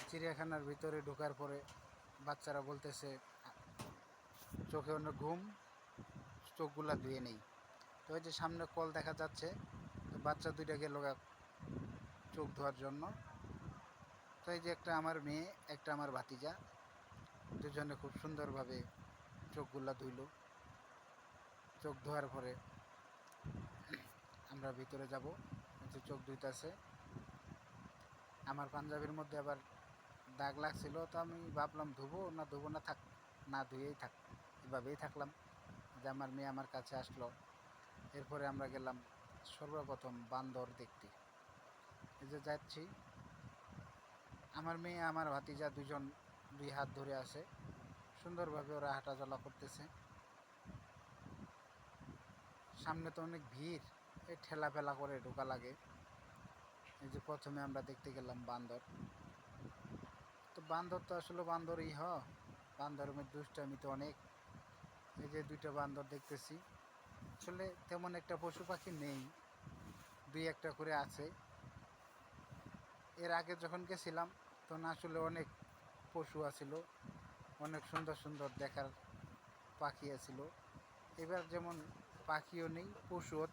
চিড়িয়াখানার ভিতরে ঢোকার পরে বাচ্চারা বলতেছে চোখে অন্য ঘুম, চোখগুলা ধুয়ে নেই। তো ওই যে সামনে কল দেখা যাচ্ছে, তো বাচ্চা দুইটা গেল চোখ ধোয়ার জন্য। তো এই যে একটা আমার মেয়ে, একটা আমার ভাতিজা, দুজনে খুব সুন্দরভাবে চোখগুলা ধুইল। চোখ ধোয়ার পরে আমরা ভিতরে যাব, যে চোখ ধুইতেছে। আমার পাঞ্জাবির মধ্যে আবার দাগ লাগছিল, তো আমি ভাবলাম ধুবো না, থাক, না ধুয়েই থাক, এভাবেই থাকলাম। যে আমার মেয়ে আমার কাছে আসলো। এরপরে আমরা গেলাম সর্বপ্রথম বান্দর দেখতে। এই যে যাচ্ছি, আমার মেয়ে আমার ভাতিজা দুজন দুই হাত ধরে আছে, সুন্দরভাবে ওরা হাঁটা চলা করতেছে। সামনে তো অনেক ভিড়, এই ঠেলা ফেলা করে ঢোকা লাগে। এই যে প্রথমে আমরা দেখতে গেলাম বান্দর। তো বান্দর তো আসলে বান্দরই বান্দরের মধ্যে দুষ্টামি তো অনেক। এই যে দুইটা বান্দর দেখতেছি, আসলে তেমন একটা পশু পাখি নেই, দুই একটা করে আছে। এর আগে যখন গেছিলাম তখন আসলে অনেক পশু আছিল, অনেক সুন্দর সুন্দর দেখার পাখি আছিল। এবার যেমন পাখিও নেই, পশুও